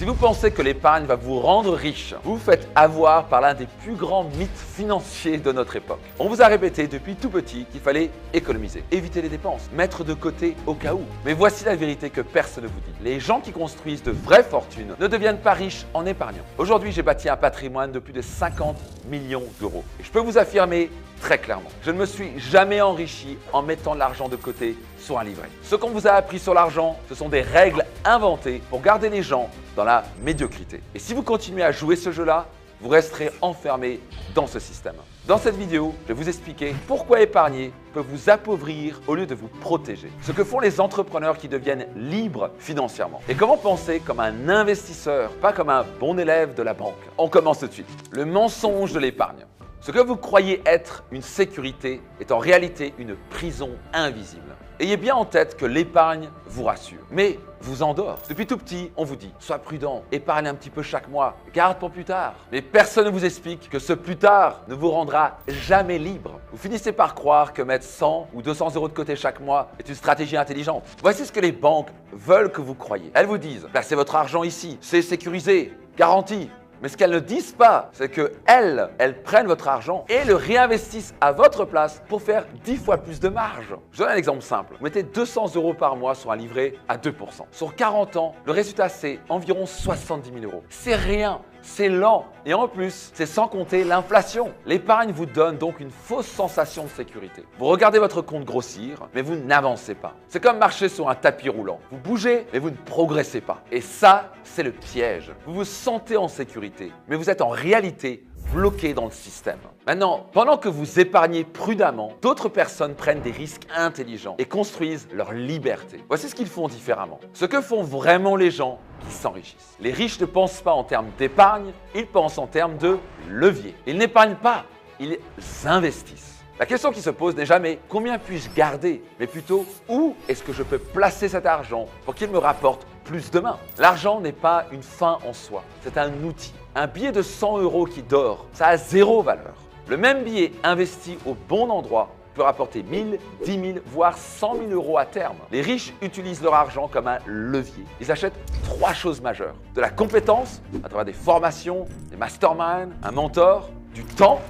Si vous pensez que l'épargne va vous rendre riche, vous vous faites avoir par l'un des plus grands mythes financiers de notre époque. On vous a répété depuis tout petit qu'il fallait économiser, éviter les dépenses, mettre de côté au cas où. Mais voici la vérité que personne ne vous dit. Les gens qui construisent de vraies fortunes ne deviennent pas riches en épargnant. Aujourd'hui, j'ai bâti un patrimoine de plus de 50 millions d'euros. Et je peux vous affirmer très clairement, je ne me suis jamais enrichi en mettant de l'argent de côté sur un livret. Ce qu'on vous a appris sur l'argent, ce sont des règles inventées pour garder les gens dans la médiocrité. Et si vous continuez à jouer ce jeu-là, vous resterez enfermé dans ce système. Dans cette vidéo, je vais vous expliquer pourquoi épargner peut vous appauvrir au lieu de vous protéger. Ce que font les entrepreneurs qui deviennent libres financièrement. Et comment penser comme un investisseur, pas comme un bon élève de la banque. On commence tout de suite. Le mensonge de l'épargne. Ce que vous croyez être une sécurité est en réalité une prison invisible. Ayez bien en tête que l'épargne vous rassure, mais vous endort. Depuis tout petit, on vous dit « Sois prudent, épargne un petit peu chaque mois, garde pour plus tard ». Mais personne ne vous explique que ce plus tard ne vous rendra jamais libre. Vous finissez par croire que mettre 100 ou 200 euros de côté chaque mois est une stratégie intelligente. Voici ce que les banques veulent que vous croyiez. Elles vous disent « Placez votre argent ici, c'est sécurisé, garanti ». Mais ce qu'elles ne disent pas, c'est qu'elles prennent votre argent et le réinvestissent à votre place pour faire 10 fois plus de marge. Je donne un exemple simple. Vous mettez 200 euros par mois sur un livret à 2%. Sur 40 ans, le résultat, c'est environ 70 000 euros. C'est rien. C'est lent et en plus, c'est sans compter l'inflation. L'épargne vous donne donc une fausse sensation de sécurité. Vous regardez votre compte grossir, mais vous n'avancez pas. C'est comme marcher sur un tapis roulant. Vous bougez, mais vous ne progressez pas. Et ça, c'est le piège. Vous vous sentez en sécurité, mais vous êtes en réalité bloqué dans le système. Maintenant, pendant que vous épargnez prudemment, d'autres personnes prennent des risques intelligents et construisent leur liberté. Voici ce qu'ils font différemment. Ce que font vraiment les gens qui s'enrichissent. Les riches ne pensent pas en termes d'épargne, ils pensent en termes de levier. Ils n'épargnent pas, ils investissent. La question qui se pose n'est jamais « Combien puis-je garder ?» mais plutôt « Où est-ce que je peux placer cet argent pour qu'il me rapporte plus demain ?» L'argent n'est pas une fin en soi, c'est un outil. Un billet de 100 euros qui dort, ça a zéro valeur. Le même billet investi au bon endroit peut rapporter 1000, 10 000, voire 100 000 euros à terme. Les riches utilisent leur argent comme un levier. Ils achètent 3 choses majeures. De la compétence, à travers des formations, des masterminds, un mentor, du temps,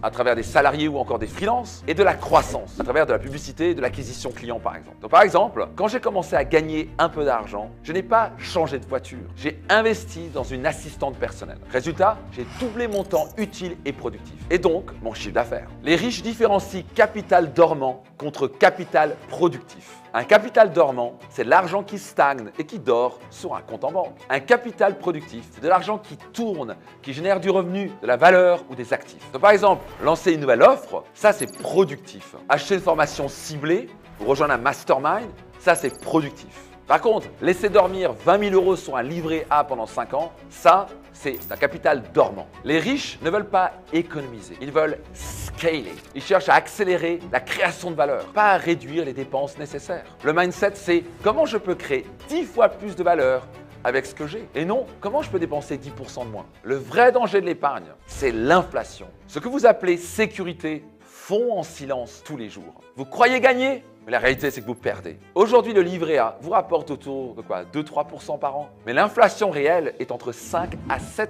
à travers des salariés ou encore des freelances, et de la croissance, à travers de la publicité et de l'acquisition client par exemple. Donc par exemple, quand j'ai commencé à gagner un peu d'argent, je n'ai pas changé de voiture, j'ai investi dans une assistante personnelle. Résultat, j'ai doublé mon temps utile et productif, et donc mon chiffre d'affaires. Les riches différencient capital dormant contre capital productif. Un capital dormant, c'est de l'argent qui stagne et qui dort sur un compte en banque. Un capital productif, c'est de l'argent qui tourne, qui génère du revenu, de la valeur ou des actifs. Donc par exemple, lancer une nouvelle offre, ça c'est productif. Acheter une formation ciblée ou rejoindre un mastermind, ça c'est productif. Par contre, laisser dormir 20 000 euros sur un livret A pendant 5 ans, ça, c'est un capital dormant. Les riches ne veulent pas économiser, ils veulent scaler. Ils cherchent à accélérer la création de valeur, pas à réduire les dépenses nécessaires. Le mindset, c'est comment je peux créer 10 fois plus de valeur avec ce que j'ai. Et non, comment je peux dépenser 10% de moins. Le vrai danger de l'épargne, c'est l'inflation. Ce que vous appelez sécurité fond en silence tous les jours. Vous croyez gagner ? Mais la réalité, c'est que vous perdez. Aujourd'hui, le livret A vous rapporte autour de quoi 2-3% par an. Mais l'inflation réelle est entre 5 à 7%.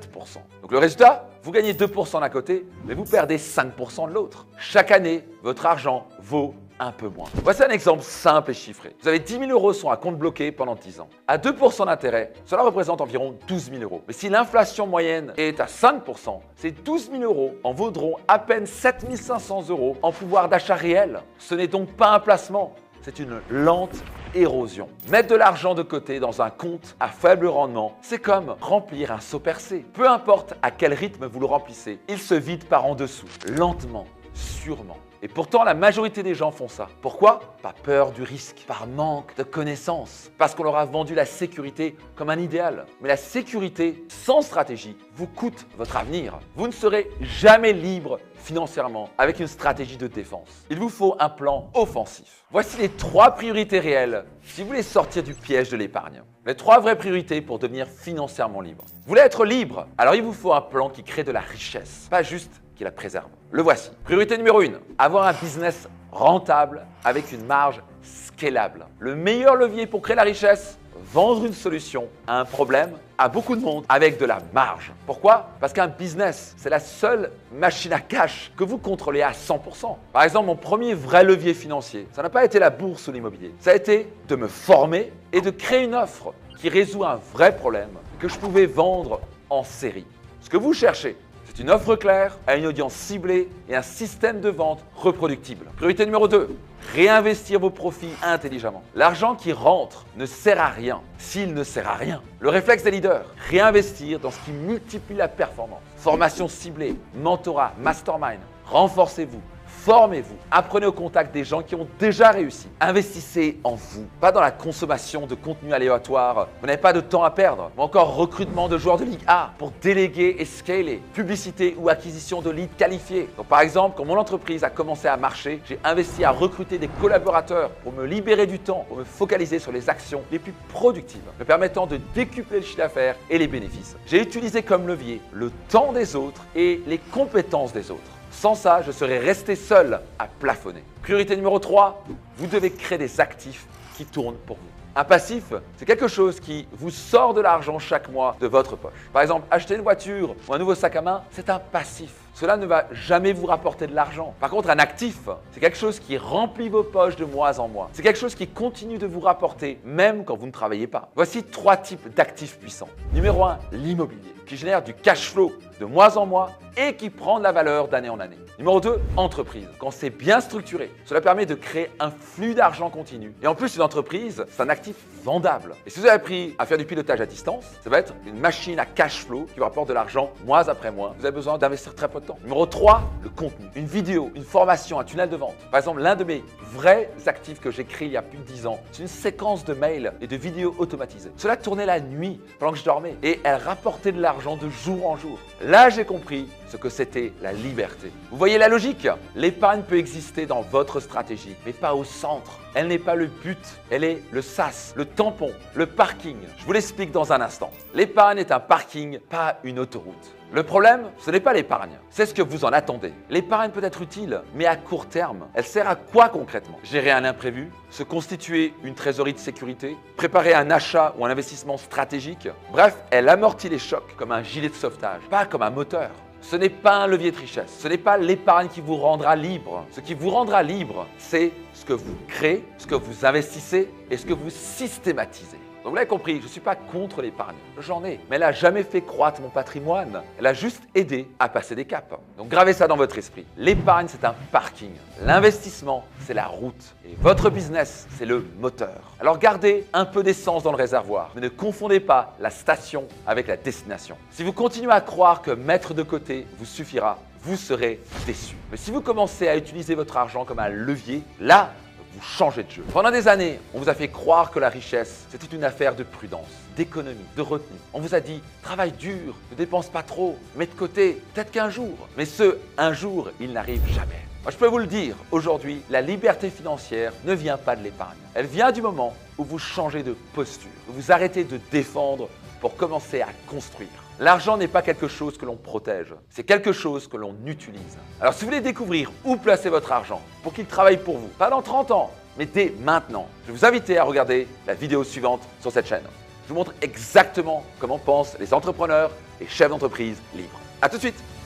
Donc le résultat, vous gagnez 2% d'un côté, mais vous perdez 5% de l'autre. Chaque année, votre argent vaut un peu moins. Voici un exemple simple et chiffré. Vous avez 10 000 euros sur un compte bloqué pendant 10 ans. À 2% d'intérêt, cela représente environ 12 000 euros. Mais si l'inflation moyenne est à 5%, ces 12 000 euros en vaudront à peine 7 500 euros en pouvoir d'achat réel. Ce n'est donc pas un placement, c'est une lente érosion. Mettre de l'argent de côté dans un compte à faible rendement, c'est comme remplir un seau percé. Peu importe à quel rythme vous le remplissez, il se vide par en dessous, lentement, sûrement. Et pourtant, la majorité des gens font ça. Pourquoi ? Par peur du risque, par manque de connaissances, parce qu'on leur a vendu la sécurité comme un idéal. Mais la sécurité sans stratégie vous coûte votre avenir. Vous ne serez jamais libre financièrement avec une stratégie de défense. Il vous faut un plan offensif. Voici les 3 priorités réelles si vous voulez sortir du piège de l'épargne. Les 3 vraies priorités pour devenir financièrement libre. Vous voulez être libre? Alors il vous faut un plan qui crée de la richesse, pas juste qui la préserve. Le voici. Priorité numéro 1, avoir un business rentable avec une marge scalable. Le meilleur levier pour créer la richesse, vendre une solution à un problème à beaucoup de monde avec de la marge. Pourquoi? Parce qu'un business, c'est la seule machine à cash que vous contrôlez à 100%. Par exemple, mon premier vrai levier financier, ça n'a pas été la bourse ou l'immobilier. Ça a été de me former et de créer une offre qui résout un vrai problème que je pouvais vendre en série. Ce que vous cherchez, c'est une offre claire à une audience ciblée et un système de vente reproductible. Priorité numéro 2, réinvestir vos profits intelligemment. L'argent qui rentre ne sert à rien s'il ne sert à rien. Le réflexe des leaders, réinvestir dans ce qui multiplie la performance. Formation ciblée, mentorat, mastermind, renforcez-vous. Formez-vous, apprenez au contact des gens qui ont déjà réussi. Investissez en vous, pas dans la consommation de contenu aléatoire. Vous n'avez pas de temps à perdre. Ou encore recrutement de joueurs de Ligue A pour déléguer et scaler. Publicité ou acquisition de leads qualifiés. Donc par exemple, quand mon entreprise a commencé à marcher, j'ai investi à recruter des collaborateurs pour me libérer du temps, pour me focaliser sur les actions les plus productives, me permettant de décupler le chiffre d'affaires et les bénéfices. J'ai utilisé comme levier le temps des autres et les compétences des autres. Sans ça, je serais resté seul à plafonner. Priorité numéro 3, vous devez créer des actifs qui tournent pour vous. Un passif, c'est quelque chose qui vous sort de l'argent chaque mois de votre poche. Par exemple, acheter une voiture ou un nouveau sac à main, c'est un passif. Cela ne va jamais vous rapporter de l'argent. Par contre, un actif, c'est quelque chose qui remplit vos poches de mois en mois. C'est quelque chose qui continue de vous rapporter même quand vous ne travaillez pas. Voici 3 types d'actifs puissants. Numéro 1, l'immobilier, qui génère du cash flow de mois en mois et qui prend de la valeur d'année en année. Numéro 2, entreprise. Quand c'est bien structuré, cela permet de créer un flux d'argent continu. Et en plus, une entreprise, c'est un actif vendable. Et si vous avez appris à faire du pilotage à distance, ça va être une machine à cash flow qui vous rapporte de l'argent mois après mois. Vous avez besoin d'investir très peu de temps. Numéro 3, le contenu. Une vidéo, une formation, un tunnel de vente. Par exemple, l'un de mes vrais actifs que j'ai créé il y a plus de 10 ans, c'est une séquence de mails et de vidéos automatisées. Cela tournait la nuit pendant que je dormais et elle rapportait de l'argent de jour en jour. Là, j'ai compris ce que c'était la liberté. Vous voyez la logique? L'épargne peut exister dans votre stratégie, mais pas au centre. Elle n'est pas le but, elle est le sas, le tampon, le parking. Je vous l'explique dans un instant. L'épargne est un parking, pas une autoroute. Le problème, ce n'est pas l'épargne, c'est ce que vous en attendez. L'épargne peut être utile, mais à court terme. Elle sert à quoi concrètement? Gérer un imprévu, se constituer une trésorerie de sécurité, préparer un achat ou un investissement stratégique. Bref, elle amortit les chocs comme un gilet de sauvetage, pas comme un moteur. Ce n'est pas un levier de richesse, ce n'est pas l'épargne qui vous rendra libre. Ce qui vous rendra libre, c'est ce que vous créez, ce que vous investissez et ce que vous systématisez. Donc vous l'avez compris, je ne suis pas contre l'épargne, j'en ai, mais elle n'a jamais fait croître mon patrimoine. Elle a juste aidé à passer des caps. Donc gravez ça dans votre esprit. L'épargne, c'est un parking. L'investissement, c'est la route. Et votre business, c'est le moteur. Alors gardez un peu d'essence dans le réservoir, mais ne confondez pas la station avec la destination. Si vous continuez à croire que mettre de côté vous suffira, vous serez déçu. Mais si vous commencez à utiliser votre argent comme un levier, là, vous changez de jeu. Pendant des années, on vous a fait croire que la richesse, c'était une affaire de prudence, d'économie, de retenue. On vous a dit, travaille dur, ne dépense pas trop, mets de côté, peut-être qu'un jour. Mais ce un jour, il n'arrive jamais. Moi, je peux vous le dire, aujourd'hui, la liberté financière ne vient pas de l'épargne. Elle vient du moment où vous changez de posture, où vous arrêtez de défendre pour commencer à construire. L'argent n'est pas quelque chose que l'on protège, c'est quelque chose que l'on utilise. Alors si vous voulez découvrir où placer votre argent pour qu'il travaille pour vous, pas dans 30 ans, mais dès maintenant, je vais vous inviter à regarder la vidéo suivante sur cette chaîne. Je vous montre exactement comment pensent les entrepreneurs et chefs d'entreprise libres. À tout de suite!